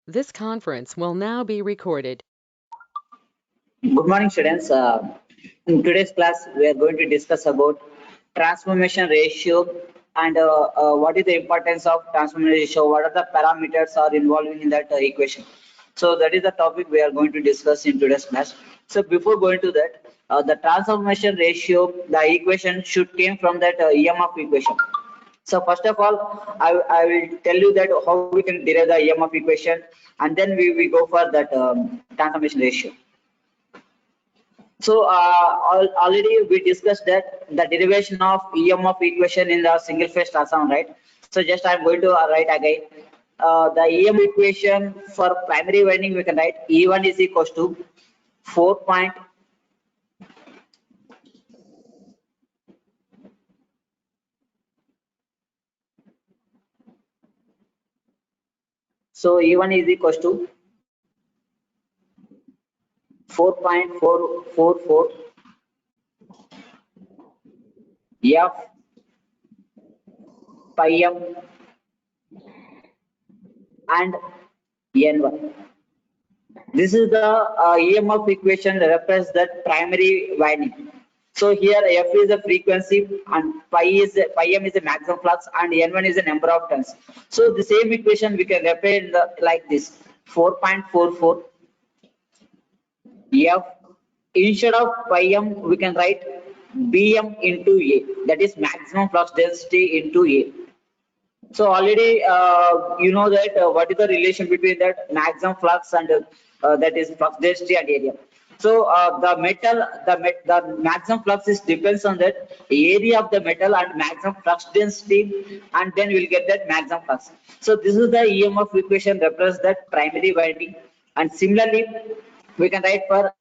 This conference will now be recorded. Good morning, students. In today's class, we are going to discuss about transformation ratio and what is the importance of transformation ratio. What are the parameters are involving in that equation? So that is the topic we are going to discuss in today's class. So before going to that, the transformation ratio, the equation should came from that EMF equation. So first of all, I will tell you that how we can derive the EMF equation, and then we go for that transformation ratio. So already we discussed that the derivation of EMF equation in the single phase transformer, right? So just I'm going to write again. The EMF equation for primary winding we can write E1 is equals to 4 point. So E1 is equals to 4.444 F pi m and N1. This is the EMF equation that represents that primary winding. So here F is the frequency and pi m is the maximum flux and N1 is the number of turns. So the same equation we can represent like this 4.44 F. Instead of pi m we can write Bm into A, that is maximum flux density into A. So already you know that what is the relation between that maximum flux and that is flux density and area. So the maximum flux is depends on that area of the metal and maximum flux density, and then we'll get that maximum flux. So this is the EMF equation represents that primary winding, and similarly we can write for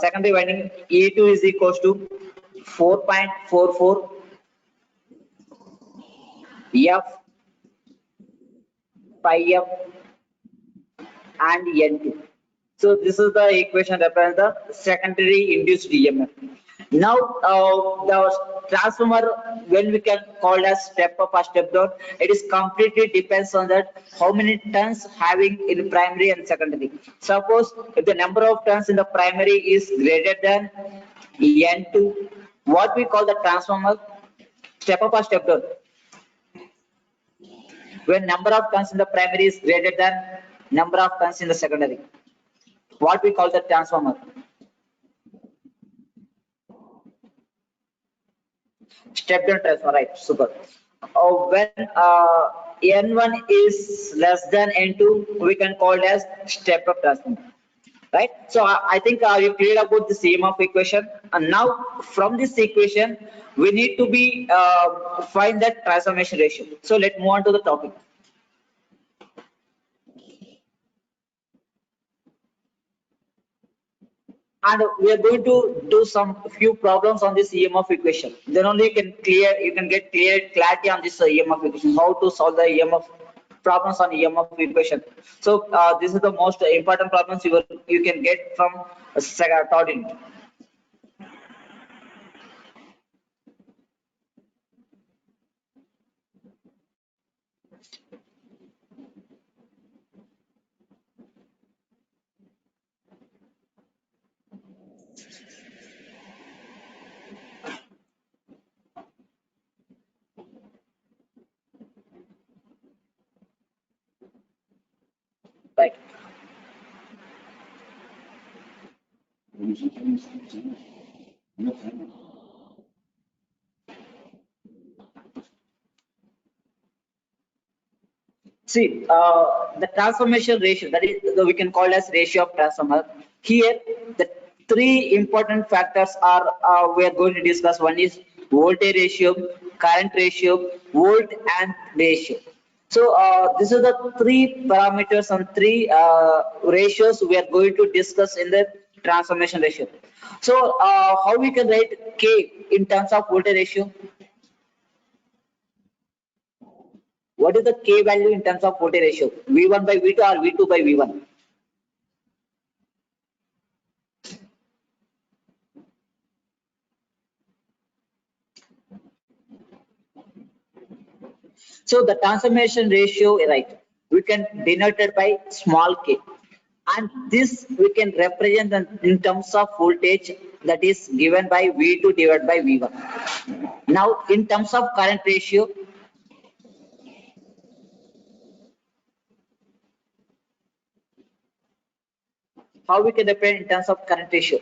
secondary winding E2 is equals to 4.44 F pi f and N2. So this is the equation represents the secondary induced EMF. Now the transformer, when we can call as step up or step down, it is completely depends on that how many turns having in primary and secondary. Suppose if the number of turns in the primary is greater than N2, what we call the transformer step up or step down. When number of turns in the primary is greater than number of turns in the secondary, what we call the transformer step down transformer, right? Super. When n1 is less than n2, we can call it as step up transformer, right? So I think you cleared about the EMF equation, and now from this equation we need to be find that transformation ratio. So let's move on to the topic. And we are going to do some few problems on this EMF equation. Then only you can get clarity on this EMF equation, how to solve the EMF problems on EMF equation. So this is the most important problems you can get from third unit. Right. See, the transformation ratio, that is we can call as ratio of transformer. Here, the three important factors are we are going to discuss. One is voltage ratio, current ratio, volt and ratio. So these are the three parameters and three ratios we are going to discuss in the transformation ratio. So how we can write K in terms of voltage ratio? What is the K value in terms of voltage ratio? V1 by V2 or V2 by V1? So the transformation ratio, right? we can denote it by small k, and this we can represent in terms of voltage, that is given by V2 divided by V1. Now in terms of current ratio, how we can represent in terms of current ratio?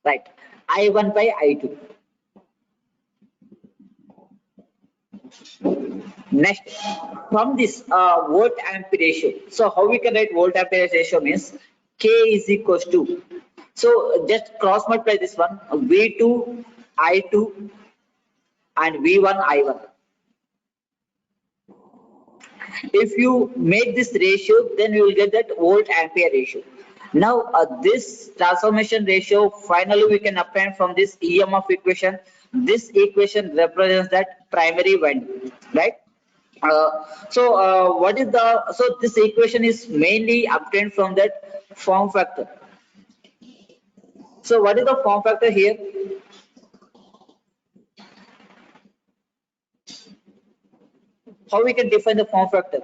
Right, I1 by I2. Next, from this volt ampere ratio, so how we can write volt ampere ratio means K is equals to, so just cross multiply this one, V2 I2 and V1 I1. If you make this ratio, then you will get that volt ampere ratio. Now this transformation ratio, finally we can obtain from this EMF equation. This equation represents that primary winding, right? What is the, so this equation is mainly obtained from that form factor. So what is the form factor here? How we can define the form factor?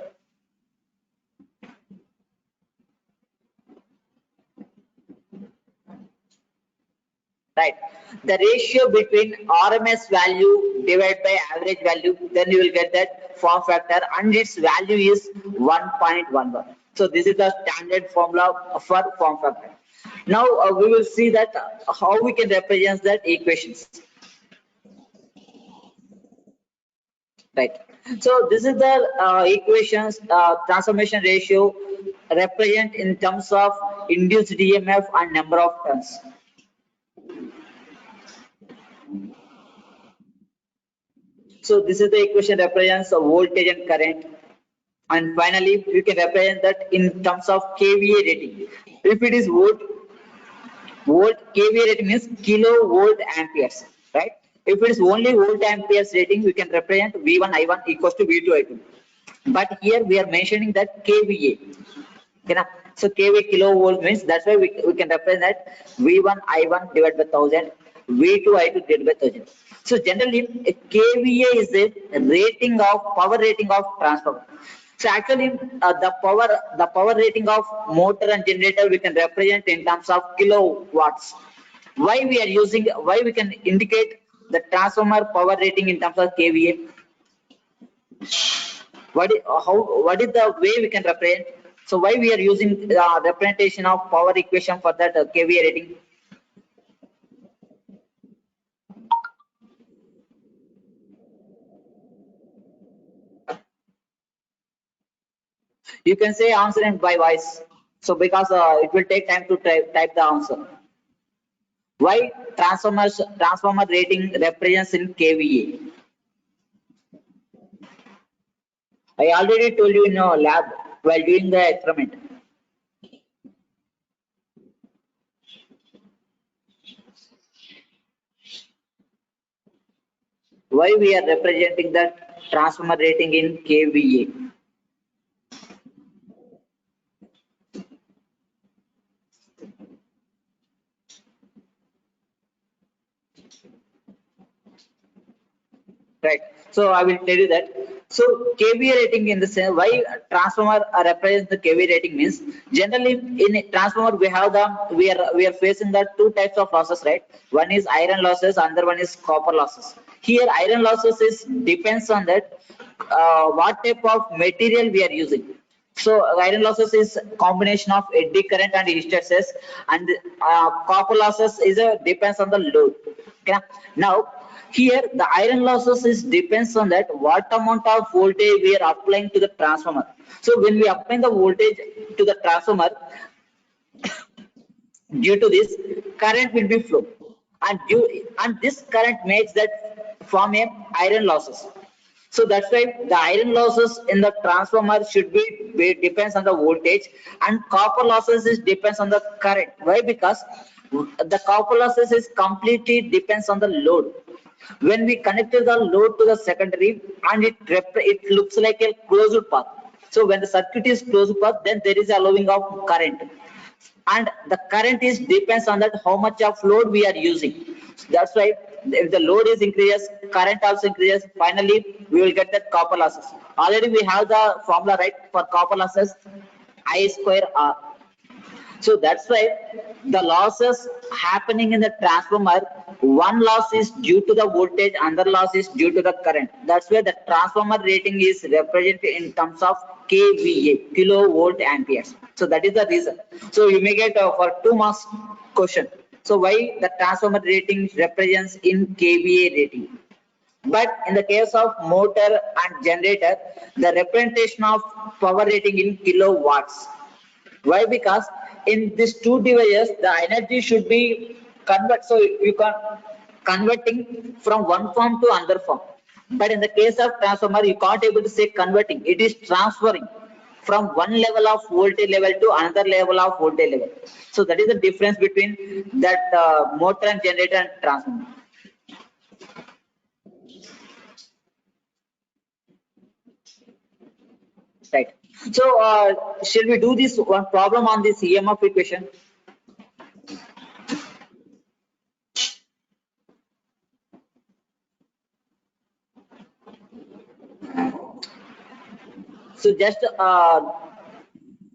Right, the ratio between RMS value divided by average value, then you will get that form factor, and its value is 1.11. So this is the standard formula for form factor. Now we will see that how we can represent that equations. Right, so this is the equations, transformation ratio represent in terms of induced EMF and number of turns. So this is the equation represents the voltage and current, and finally we can represent that in terms of kVA rating. If it is volt kVA rating means kilovolt amperes, right? If it is only volt amperes rating, we can represent V1 I1 equals to V2 I2. But here we are mentioning that kVA. Okay, so kVA kilovolt means, that's why we can represent that V1 I1 divided by 1000, V2 I2 divided by 1000. So generally kVA is the rating of power rating of transformer. So actually the power rating of motor and generator we can represent in terms of kilowatts. Why we can indicate the transformer power rating in terms of kVA? What is the way we can represent? So why we are using representation of power equation for that kVA rating? You can say answer in by voice. So because it will take time to type the answer. Why transformer rating represents in kVA? I already told you in your lab while doing the experiment. Why we are representing the transformer rating in kVA? Right, so I will tell you that. So kVA rating in the same, why transformer represents the kVA rating means, generally in a transformer we are facing the two types of losses, right? One is iron losses, another one is copper losses. Here iron losses is depends on that what type of material we are using. So iron losses is combination of eddy current and hysteresis, and copper losses is a depends on the load. Okay, now here the iron losses is depends on that what amount of voltage we are applying to the transformer. So when we apply the voltage to the transformer, due to this current will be flow, and this current makes that form a iron losses. So that's why the iron losses in the transformer should be depends on the voltage, and copper losses is depends on the current. Why? Because the copper losses is completely depends on the load. When we connected the load to the secondary, and it looks like a closed path. So when the circuit is closed path, then there is allowing of current, and the current is depends on that how much of load we are using. That's why if the load is increases, current also increases, finally we will get that copper losses. Already we have the formula, right, for copper losses, I square R. So that's why the losses happening in the transformer, one loss is due to the voltage, another loss is due to the current. That's why the transformer rating is represented in terms of kVA, kilovolt amperes. So that is the reason. So you may get for 2 marks question. So why the transformer rating represents in kVA rating? But in the case of motor and generator, the representation of power rating in kilowatts. Why? Because in these two devices, the energy should be convert. So you can converting from one form to another form. But in the case of transformer, you can't able to say converting. It is transferring from one level of voltage level to another level of voltage level. So that is the difference between that motor and generator and transformer. Right. So shall we do this one problem on this EMF equation? So just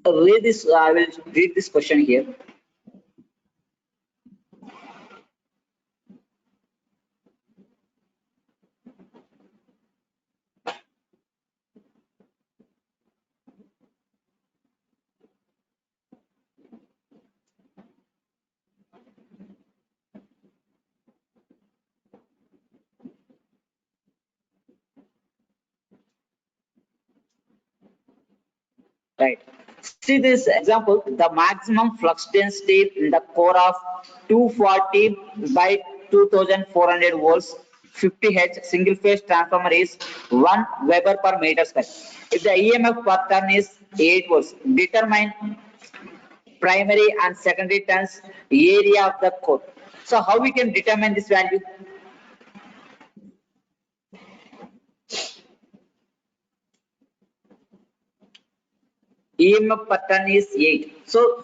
read this. I will read this question here. Right. See this example, the maximum flux density in the core of 240 by 2400 volts 50 Hz single phase transformer is 1 Weber per meter square. If the EMF per turn is 8 volts, determine primary and secondary turns area of the core. So how we can determine this value? EMF pattern is 8. So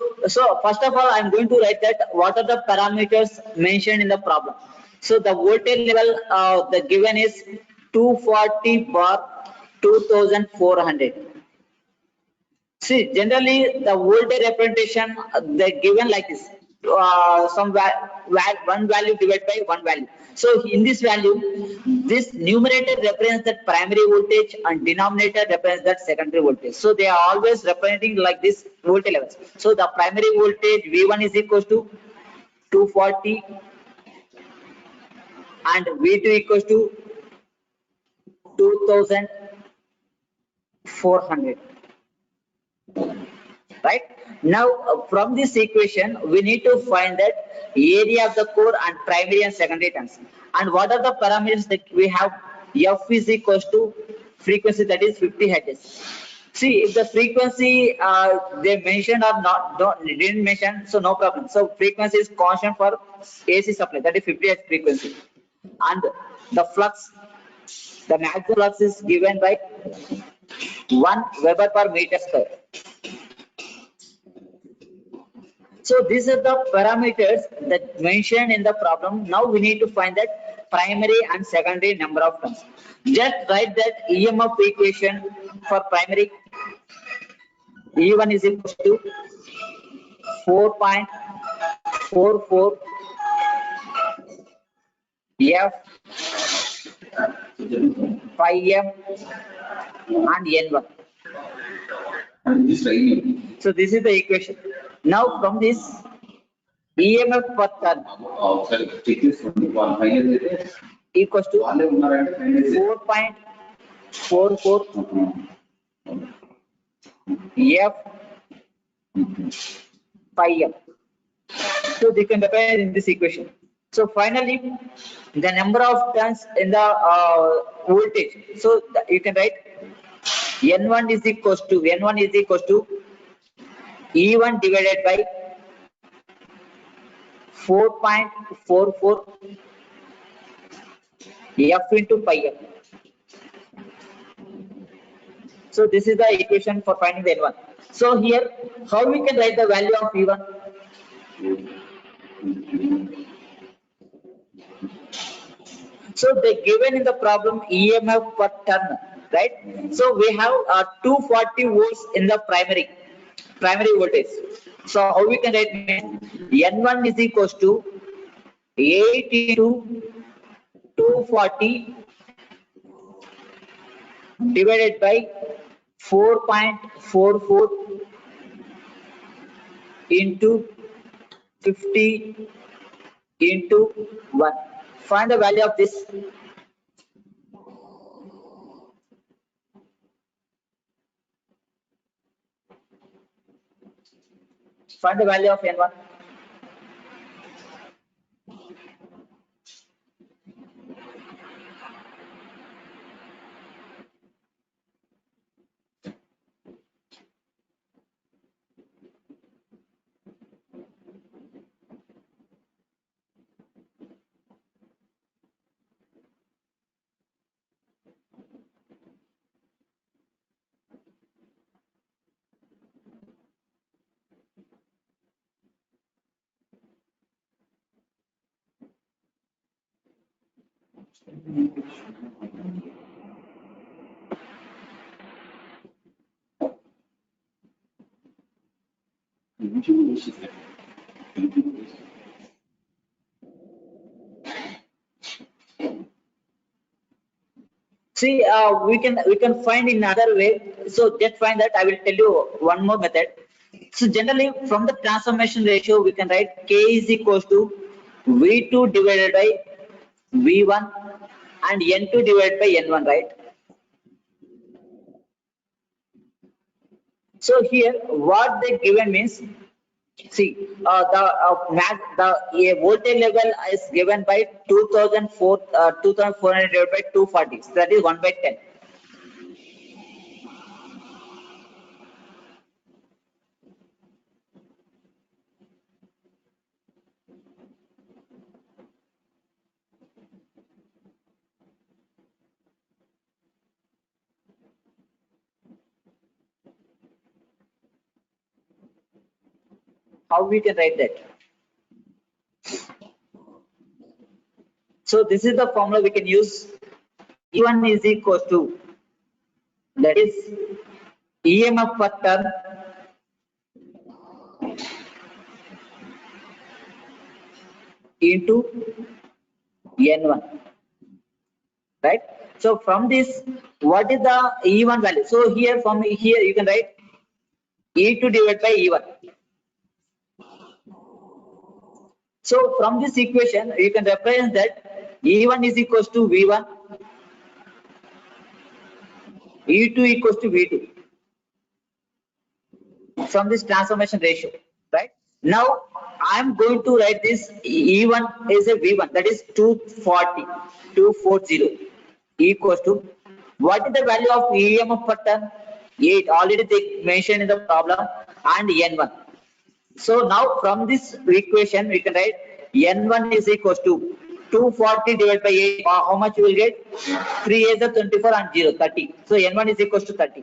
first of all, I'm going to write that what are the parameters mentioned in the problem. So the voltage level, the given is 240 bar 2400. See, generally the voltage representation they given like this. One value divided by one value. So in this value, this numerator represents that primary voltage and denominator represents that secondary voltage. So they are always representing like this voltage levels. So the primary voltage V1 is equals to 240 and V2 equals to 2400. Right now from this equation we need to find that area of the core and primary and secondary turns, and what are the parameters that we have? F is equals to frequency, that is 50 Hz. See, if the frequency they mentioned or not, didn't mention, so no problem. So frequency is constant for AC supply, that is 50 Hz frequency, and the flux, the maximum flux is given by 1 Weber per meter square. So these are the parameters that mentioned in the problem. Now we need to find that primary and secondary number of turns. Just write that EMF equation for primary. E1 is equal to 4.44 F 5M and N1. So this is the equation. Now from this EMF per turn equals to 4.44 F 5M. So they can represent in this equation. So finally, the number of turns in the voltage. So you can write N1 is equals to E1 divided by 4.44 F into pi M. So this is the equation for finding the N1. So here, how we can write the value of E1? So they given in the problem EMF per turn, right? So we have 240 volts in the primary voltage. So how we can write N1 is equals to 8 into 240 divided by 4.44 into 50 into 1. Find the value of this. Find the value of N1. See, we can find in another way. So just find that. I will tell you one more method. So generally, from the transformation ratio, we can write K is equals to V2 divided by V1 and N2 divided by N1, right? So here, what they given means, see, the voltage level is given by 2400 divided by 240. So that is 1 by 10. How we can write that? So this is the formula we can use. E1 is equals to, that is EMF per turn into N1, right? So from this, what is the E1 value? So here, from here you can write E2 divided by E1. So from this equation, you can represent that E1 is equals to V1, E2 equals to V2 from this transformation ratio, right? Now I am going to write this E1 is a V1, that is 240 equals to, what is the value of EMF per turn? 8, already they mentioned in the problem, and N1. So now from this equation we can write N1 is equals to 240 divided by 8. How much you will get? 3 is the 24 and 0, 30. So N1 is equals to 30.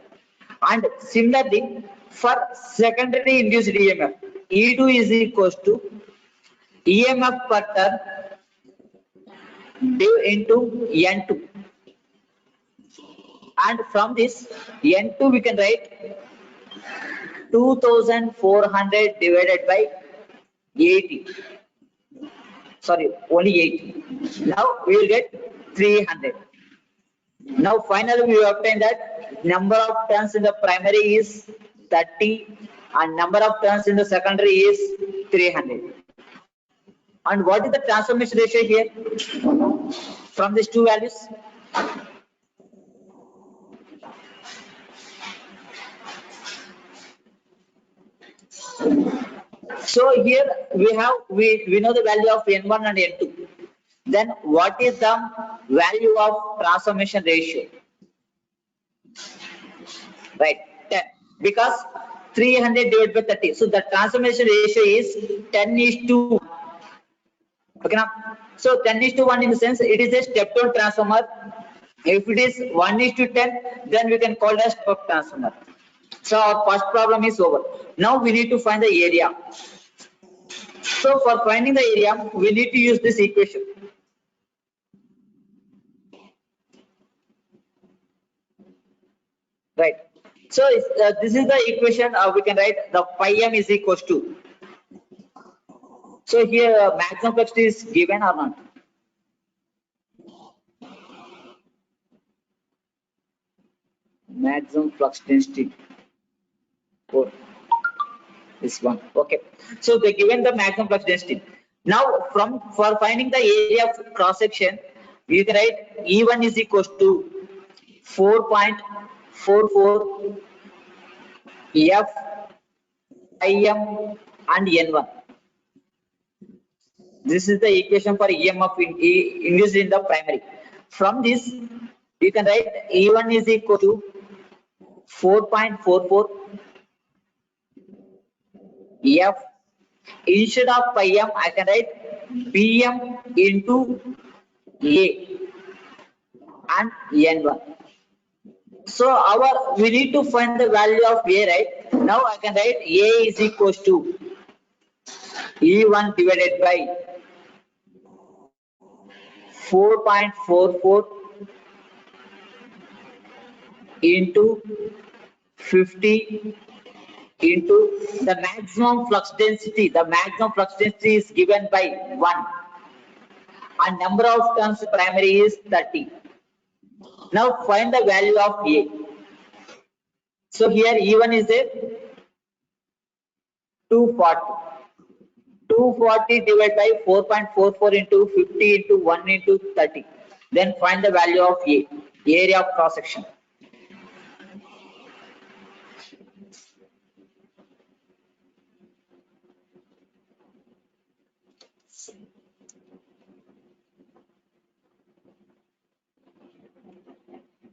And similarly, for secondary induced EMF, E2 is equals to EMF per turn div into N2. And from this N2 we can write 2400 divided by 80. Sorry, only 80. Now we will get 300. Now finally we obtain that number of turns in the primary is 30 and number of turns in the secondary is 300. And what is the transformation ratio here from these two values? So here we know the value of N1 and N2. Then what is the value of transformation ratio? Right, 10, because 300 divided by 30. So the transformation ratio is 10:1. Okay now, so 10:1 in the sense it is a step-down transformer. If it is 1:10, then we can call it as step-up transformer. So our first problem is over. Now we need to find the area. So for finding the area, we need to use this equation. right? So this is the equation. We can write the phi m is equals to. So here maximum flux is given or not? Maximum flux density. Oh, this one. Okay. So they given the maximum flux density. Now for finding the area of cross section, we can write E1 is equals to 4.44 F IM and N1. This is the equation for EMF induced in the primary. From this, you can write E1 is equal to 4.44 F. Instead of pi m, I can write Bm into A and N1. So we need to find the value of A, right? Now I can write A is equals to E1 divided by 4.44 into 50 into the maximum flux density. The maximum flux density is given by 1 and number of turns primary is 30. Now find the value of A. So here E1 is a 240. 240 divided by 4.44 into 50 into 1 into 30. Then find the value of A, area of cross section.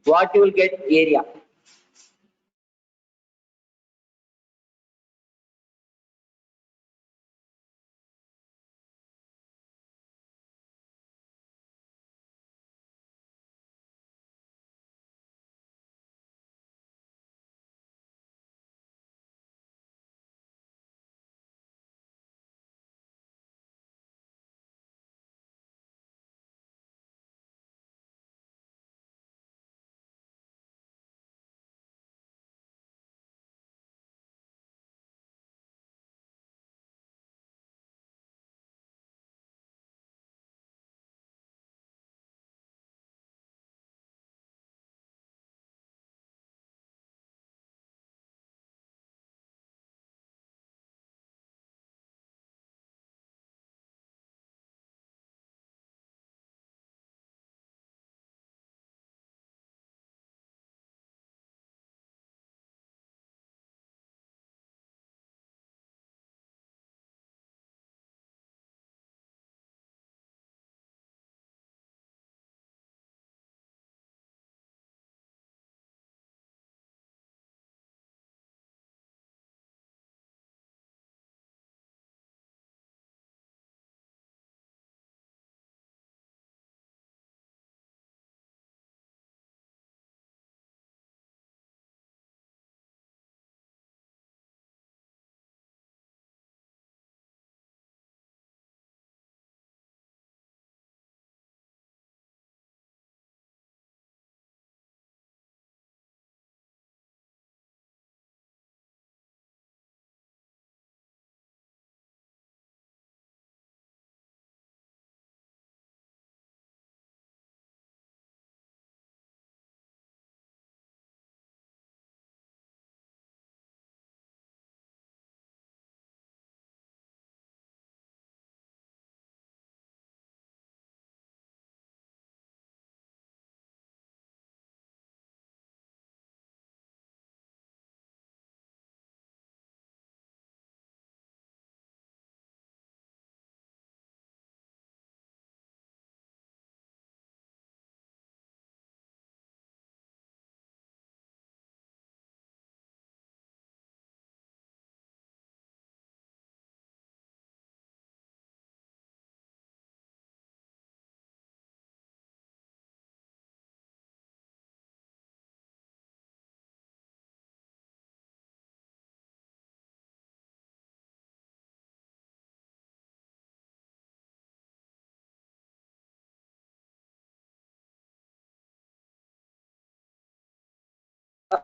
What you will get area?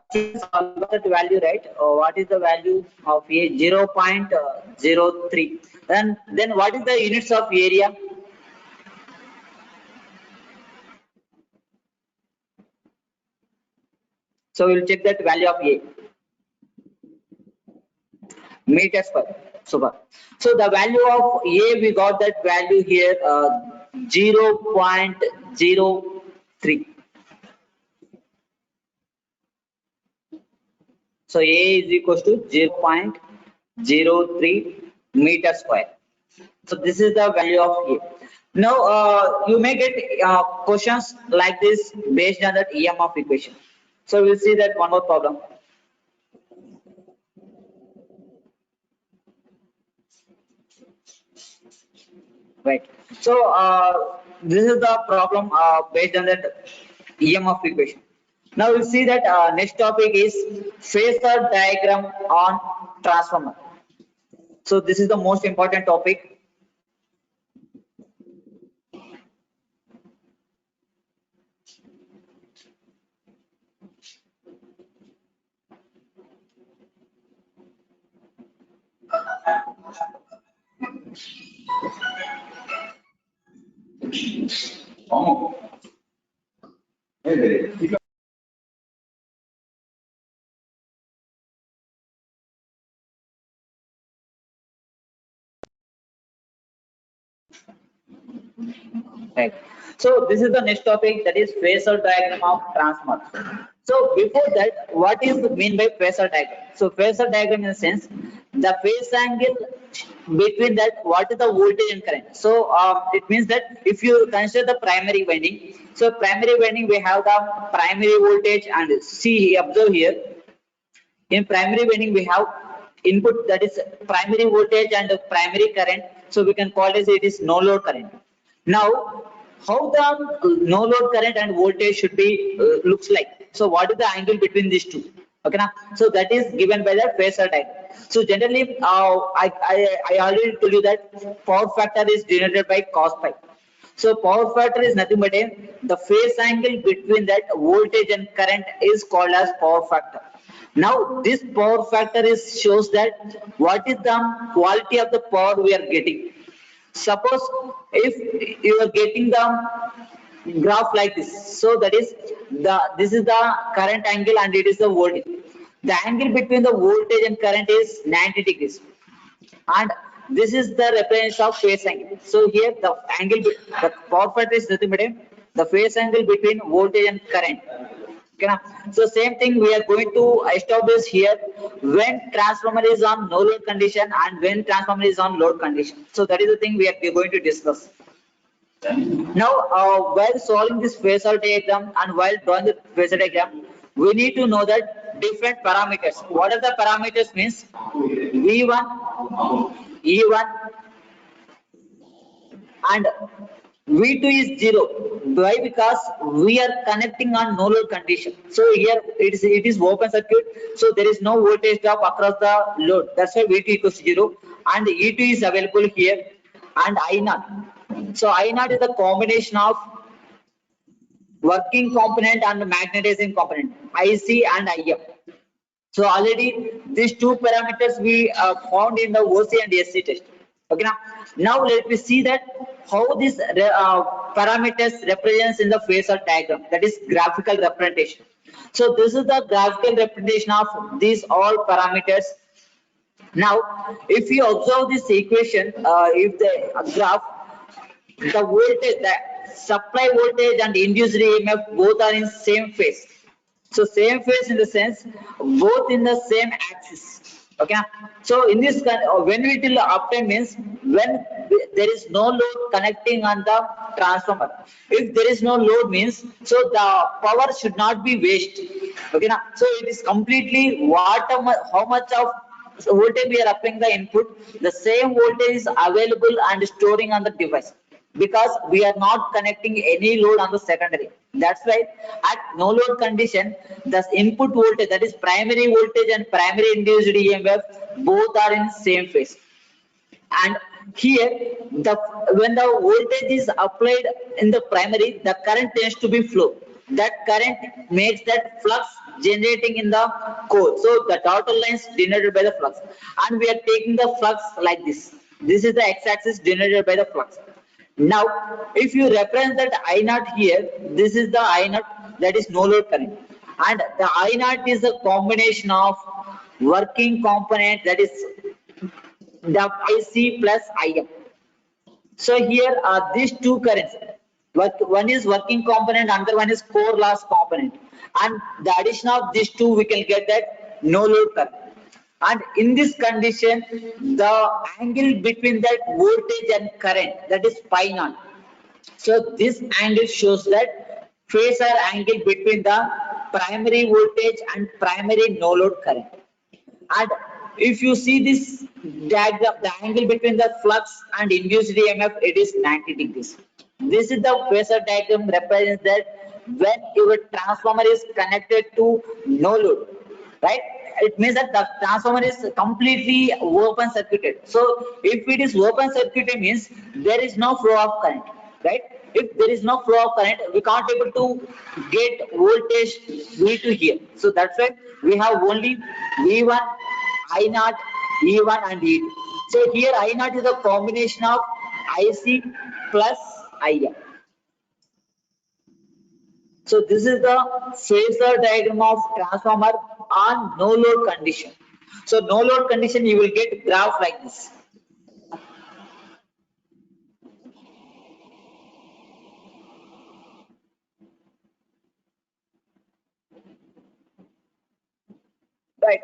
Students, got that value, right? What is the value of A? 0.03. Then what is the units of area? So we'll check that value of A. Meters per. Super. So the value of A, we got that value here, 0.03. So A is equals to 0.03 meter square. So this is the value of A. Now you may get questions like this based on that EMF equation. So we'll see that one more problem. Right. So this is the problem based on that EMF equation. Now we'll see that next topic is phasor diagram on transformer. So this is the most important topic. Oh. Right. So this is the next topic, that is phasor diagram of transformer. So before that, what is mean by phasor diagram? So phasor diagram in the sense, the phase angle between that, what is the voltage and current. So it means that if you consider the primary winding, so primary winding we have the primary voltage, and see, observe here, in primary winding we have input, that is primary voltage and primary current. So we can call it is no load current. Now how the no load current and voltage should be looks like, so what is the angle between these two? Okay now, so that is given by the phasor diagram. So generally I already told you that power factor is denoted by cos pi. So power factor is nothing but the phase angle between that voltage and current is called as power factor. Now this power factor is shows that what is the quality of the power we are getting. Suppose if you are getting the graph like this, so that is this is the current angle and it is the voltage. The angle between the voltage and current is 90 degrees, and this is the reference of phase angle. So here the angle, the power factor is nothing but the phase angle between voltage and current. Okay, now, so same thing we are going to establish here when transformer is on no load condition and when transformer is on load condition. So that is the thing we are going to discuss. Now, while solving this phasor diagram and while drawing the phasor diagram, we need to know that different parameters. What are the parameters means? V1, E1, and V2 is 0. Why? Because we are connecting on no load condition. So here it is open circuit. So there is no voltage drop across the load. That's why V2 equals 0. And E2 is available here, and I0. So I0 is the combination of working component and magnetizing component, IC and IM. So already these two parameters we found in the OC and SC test. Okay, now let me see that how these parameters represents in the phasor diagram, that is graphical representation. So this is the graphical representation of these all parameters. Now if you observe this equation, if the graph, the voltage, the supply voltage and induced EMF both are in same phase. So same phase in the sense both in the same axis. Okay, so in this when it will obtain means when there is no load connecting on the transformer. If there is no load means, so the power should not be waste. Okay, now so it is completely how much of voltage we are upping the input, the same voltage is available and storing on the device, because we are not connecting any load on the secondary. That's why at no load condition, the input voltage, that is primary voltage and primary induced EMF, both are in same phase. And here when the voltage is applied in the primary, the current tends to be flow. that current makes that flux generating in the core. So the dotted lines denoted by the flux, and we are taking the flux like this. This is the x-axis denoted by the flux. Now, if you reference that I naught here, this is the I naught, that is no load current, and the I naught is a combination of working component, that is the IC plus IM. So here are these two currents. One is working component, another one is core loss component, and the addition of these two we can get that no load current. And in this condition, the angle between that voltage and current, that is pi naught. So this angle shows that phasor angle between the primary voltage and primary no load current. And if you see this diagram, the angle between the flux and induced EMF, it is 90 degrees. This is the phasor diagram, represents that when your transformer is connected to no load, right? It means that the transformer is completely open circuited. So if it is open circuited, means there is no flow of current, right? If there is no flow of current, we can't able to get voltage V2 here. So that's why we have only V1, I naught, E1 and E2. So here I naught is a combination of IC plus IM. So this is the phasor diagram of transformer on no load condition. So no load condition, you will get graph like this. Right.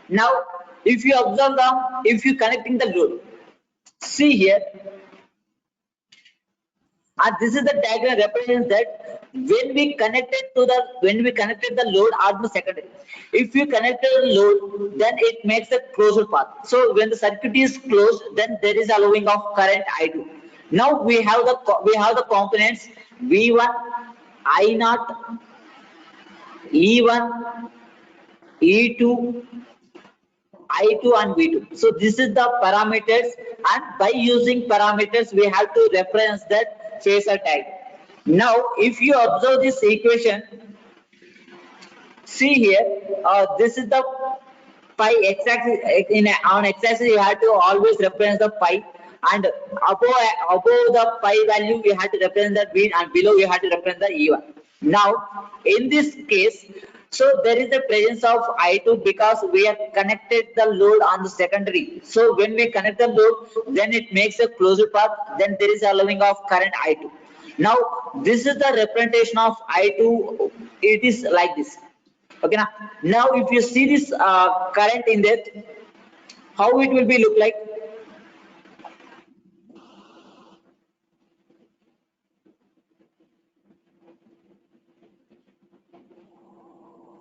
Now, if you observe if you connecting the load, see here, and this is the diagram represents that when we connected the load at the secondary, if you connected the load, then it makes a closed path. So when the circuit is closed, then there is allowing of current I2. Now we have the components V1, I naught, E1, E2, I2 and V2. So this is the parameters, and by using parameters we have to reference that phasor tag. Now if you observe this equation, see here, this is the pi x-axis. On x-axis you have to always reference the pi, and above the pi value you have to represent the V, and below you have to represent the E1. Now in this case, so there is the presence of I2 because we have connected the load on the secondary. So when we connect the load, then it makes a closed path, then there is allowing of current I2. Now this is the representation of I2, it is like this. Okay, now if you see this current in that, how it will be look like?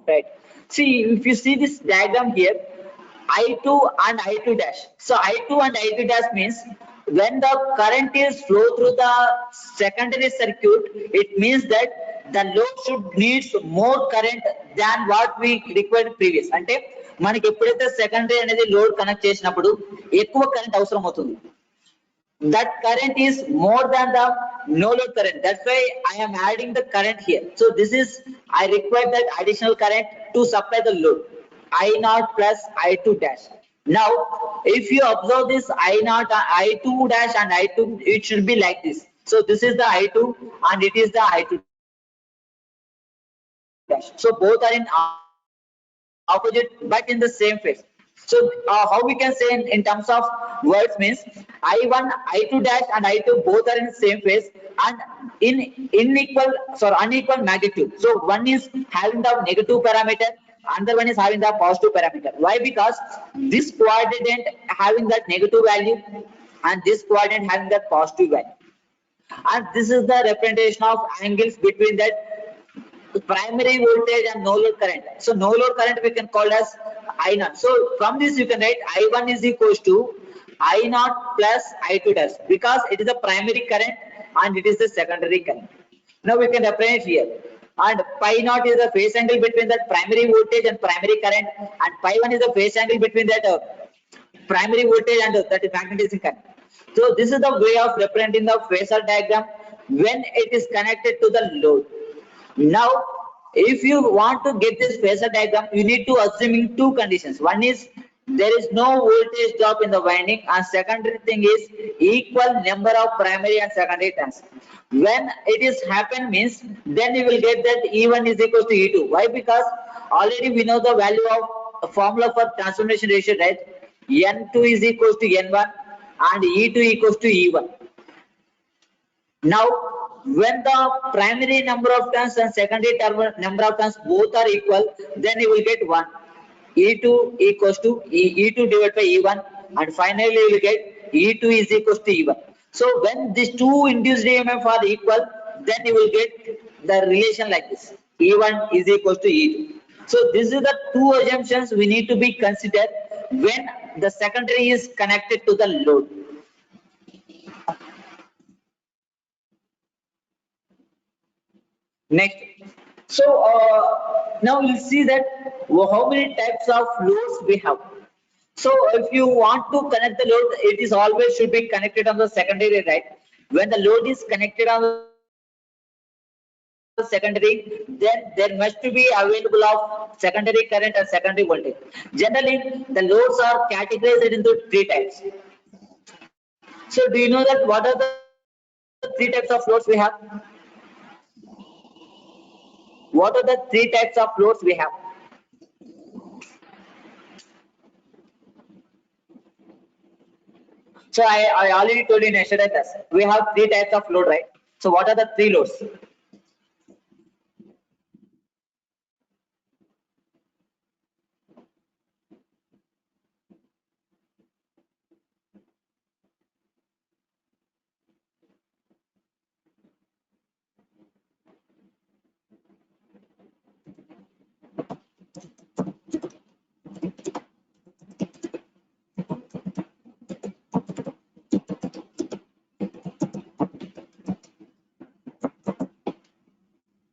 Right. See, if you see this diagram here, I2 and I2 dash. So I2 and I2 dash means when the current is flow through the secondary circuit, it means that the load should needs more current than what we required previous. అంటే మనకి ఎప్పుడైతే secondary అనేది load connect చేసినప్పుడు ఎక్కువ current అవసరం అవుతుంది. That current is more than the no load current. That's why I am adding the current here. So this is, I require that additional current to supply the load, I naught plus I2 dash. Now if you observe this I naught, I2 dash and I2, it should be like this. So this is the I2 and it is the I2 dash. So both are in opposite but in the same phase. So how we can say in terms of words means I1, I2 dash and I2 both are in the same phase and in unequal magnitude. So one is having the negative parameter, another one is having the positive parameter. Why? Because this coordinate having that negative value and this coordinate having that positive value. And this is the representation of angles between that primary voltage and no load current. So no load current we can call as I naught. So from this you can write I1 is equals to I naught plus I2 dash, because it is the primary current and it is the secondary current. Now we can represent here, and pi naught is the phase angle between that primary voltage and primary current, and pi 1 is the phase angle between that primary voltage and that is magnetic current. So this is the way of representing the phasor diagram when it is connected to the load. Now, if you want to get this phasor diagram, you need to assuming two conditions. One is there is no voltage drop in the winding, and secondary thing is equal number of primary and secondary turns. When it is happen means then you will get that E1 is equal to E2. Why? Because already we know the value of formula for transformation ratio, right? N2 is equal to N1 and E2 equals to E1. Now, when the primary number of turns and secondary number of turns both are equal, then you will get 1. E2 equals to E2 divided by E1, and finally you will get E2 is equals to E1. So when these two induced EMF are equal, then you will get the relation like this. E1 is equals to E2. So this is the two assumptions we need to be considered when the secondary is connected to the load. Next, so now we'll see that how many types of loads we have. So if you want to connect the load, it is always should be connected on the secondary, right? When the load is connected on the secondary, then there must be available of secondary current and secondary voltage. Generally, the loads are categorized into three types. So do you know that what are the three types of loads we have? What are the three types of loads we have? So I already told you in yesterday class, we have three types of load, right? So what are the three loads?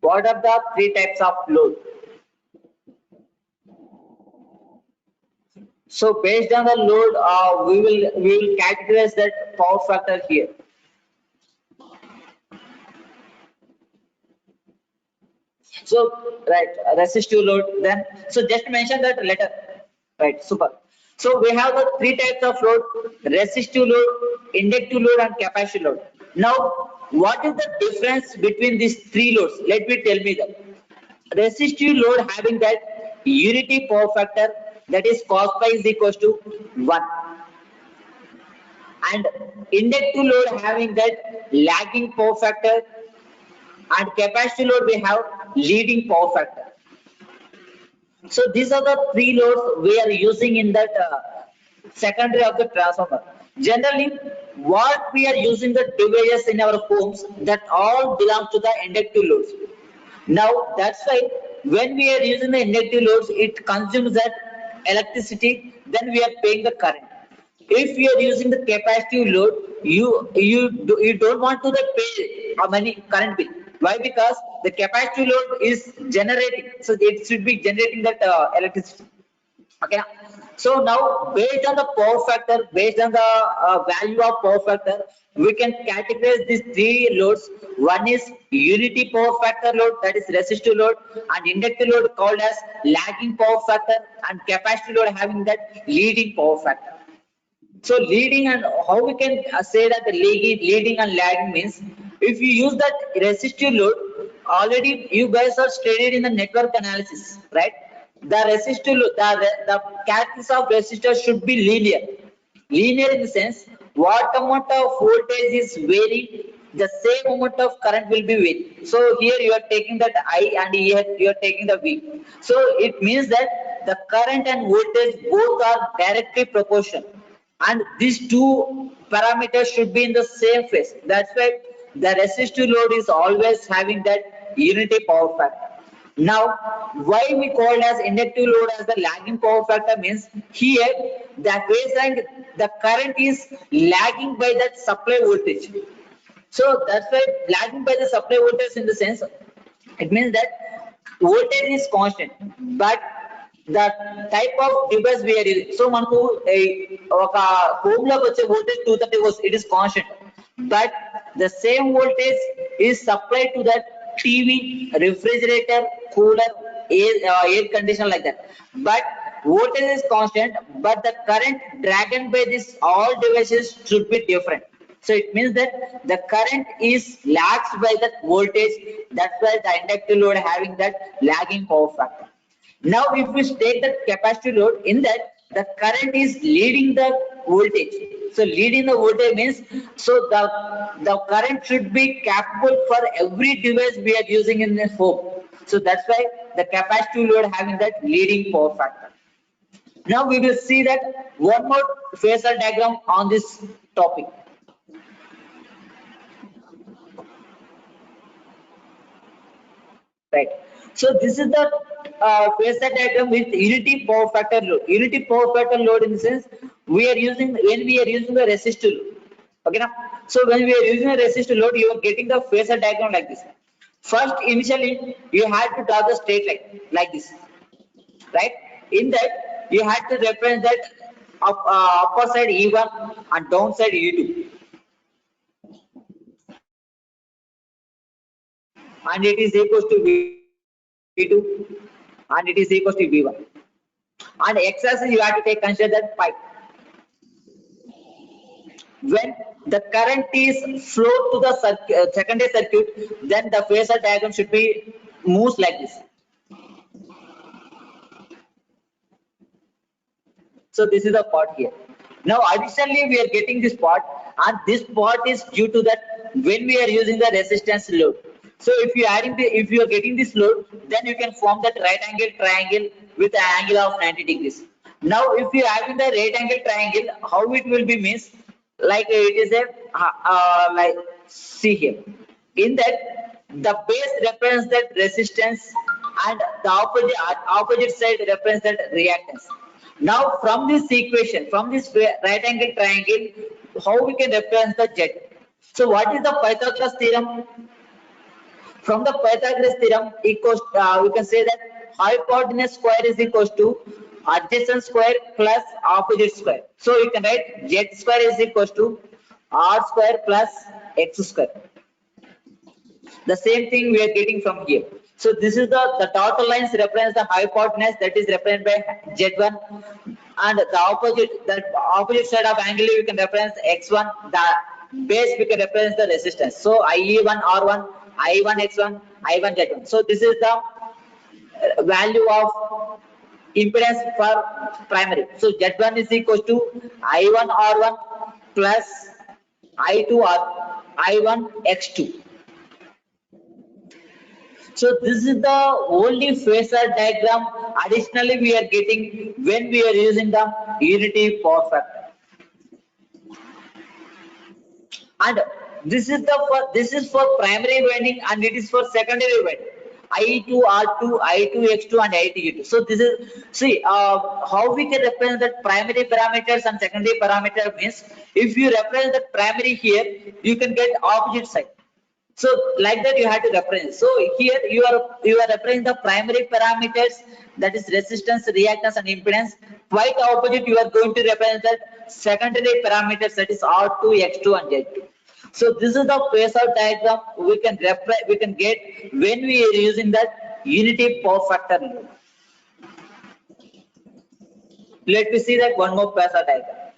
What are the three types of load? So based on the load, we will categorize that power factor here. So right, resistive load. Then so just mention that letter. Right, super. So we have the three types of load: resistive load, inductive load, and capacitive load. Now, what is the difference between these three loads? Let me tell me that. Resistive load having that unity power factor, that is cos pi is equals to 1, and inductive load having that lagging power factor, and capacitive load we have leading power factor. So these are the three loads we are using in that secondary of the transformer. Generally, what we are using the devices in our homes, that all belong to the inductive loads. Now that's why when we are using the inductive loads, it consumes that electricity, then we are paying the current. If we are using the capacitive load, you don't want to pay how many current bill. Why? Because the capacitive load is generating, so it should be generating that electricity. Okay. So now based on the power factor, based on the value of power factor, we can categorize these three loads. One is unity power factor load, that is resistive load, and inductive load called as lagging power factor, and capacitive load having that leading power factor. So leading, and how we can say that the leading and lagging means, if you use that resistive load, already you guys are studied in the network analysis, right? The resistive load, the characteristics of resistor should be linear. Linear in the sense, what amount of voltage is varying, the same amount of current will be varying. So here you are taking that I, and here you are taking the V. So it means that the current and voltage both are directly proportional, and these two parameters should be in the same phase. That's why the resistive load is always having that unity power factor. Now, why we call as inductive load as the lagging power factor means, here the phase range, the current is lagging by that supply voltage. So that's why lagging by the supply voltage, in the sense, it means that voltage is constant, but the type of device we are using. So మనకు ఒక home లోకి వచ్చే voltage 230 volts, it is constant, but the same voltage is supplied to that TV, refrigerator, cooler, air conditioner like that. But voltage is constant, but the current dragged by this all devices should be different. So it means that the current is lags by that voltage. That's why the inductive load having that lagging power factor. Now, if we take the capacitive load, in that the current is leading the voltage. So leading the voltage means the current should be capable for every device we are using in this home. So that's why the capacitive load having that leading power factor. Now we will see that one more phasor diagram on this topic. Right. So this is the phasor diagram with unity power factor load. Unity power factor load in the sense we are using when we are using the resistor load. Okay now. So when we are using a resistor load, you are getting the phasor diagram like this. First, initially you had to draw the straight line like this, right? In that you had to reference that upper side E1 and down side E2, and it is equals to V2 and it is equals to V1. And x-axis you have to take consider that pi. When the current is flowed to the secondary circuit, then the phasor diagram should be moves like this. So this is the part here. Now additionally we are getting this part, and this part is due to that when we are using the resistance load. So if you are getting this load, then you can form that right angle triangle with an angle of 90 degrees. Now if you are having the right angle triangle, how it will be means like it is a like see here. In that the base represents that resistance and the opposite side represents that reactance. Now from this equation, from this right angle triangle, how we can represent the Z? So what is the Pythagoras theorem? From the Pythagoras theorem, equals we can say that hypotenuse square is equals to adjacent square plus opposite square. So you can write Z square is equals to R square plus X square. The same thing we are getting from here. So this is the total lines represents the hypotenuse, that is represented by Z1, and the opposite side of angle we can reference X1. The base we can represent the resistance. So IE1 R1, I1 X1, I1 Z1. So this is the value of impedance for primary. So Z1 is equal to I1 R1 plus I2 R I1 X2. So this is the only phasor diagram. Additionally, we are getting when we are using the unity power factor. And this is for primary winding, and it is for secondary winding. I2 R2, I2 X2, and I2 U2. So this is how we can represent that primary parameters and secondary parameter means if you represent the primary here, you can get opposite side. So like that you have to reference. So here you are referring the primary parameters, that is resistance, reactance, and impedance. Quite opposite you are going to represent that secondary parameters, that is R2, X2, and Z2. So this is the phasor diagram we can get when we are using that unity power factor load. Let me see that one more phasor diagram.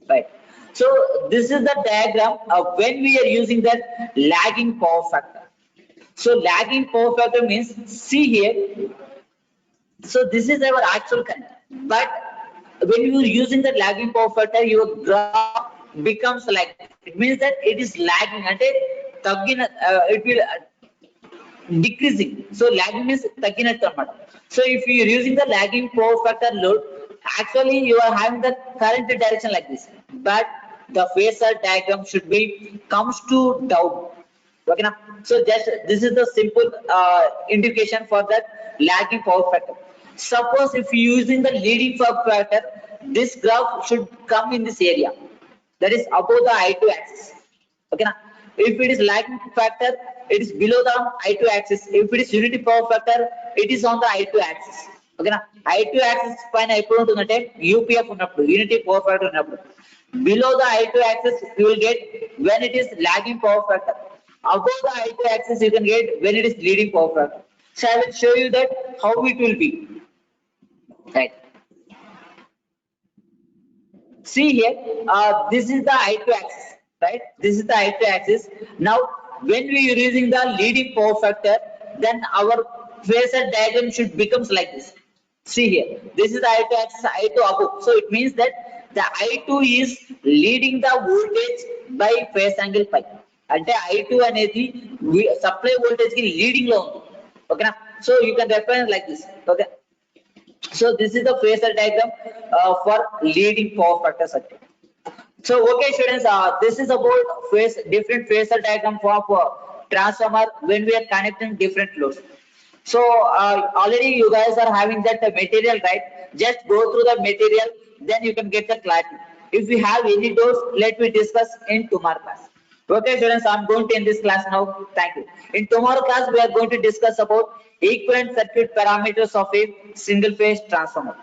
Right. So this is the diagram of when we are using that lagging power factor. So lagging power factor means, see here. So this is our actual current, but when you are using the lagging power factor, your graph becomes like this. It means that it is lagging and it will decreasing. So lagging means tagginattu. So if you are using the lagging power factor load, actually you are having the current direction like this, but the phasor diagram should be comes to down. Okay now, so just this is the simple indication for that lagging power factor. Suppose if you using the leading power factor, this graph should come in this area, that is above the I2 axis. Okay now, if it is lagging factor, it is below the I2 axis. If it is unity power factor, it is on the I2 axis. Okay now, I2 axis పైన ఎప్పుడు ఉంటుందంటే UPF ఉన్నప్పుడు, unity power factor ఉన్నప్పుడు. Below the I2 axis you will get when it is lagging power factor. Above the I2 axis you can get when it is leading power factor. So I will show you that how it will be. Right. See here, this is the I2 axis, right? This is the I2 axis. Now, when we are using the leading power factor, then our phasor diagram should becomes like this. See here, this is the I2 axis, I2 above. So it means that the I2 is leading the voltage by phase angle phi. అంటే I2 అనేది supply voltage కి leading లో ఉంది. Okay na? So you can reference like this. Okay. So this is the phasor diagram for leading power factor circuit. So okay students, this is about different phasor diagram for transformer when we are connecting different loads. So already you guys are having that material, right? Just go through the material, then you can get the clarity. If you have any doubts, let me discuss in tomorrow class. Okay students, I'm going to end this class now. Thank you. In tomorrow class, we are going to discuss about equivalent circuit parameters of a single phase transformer.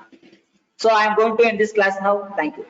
So I am going to end this class now. Thank you.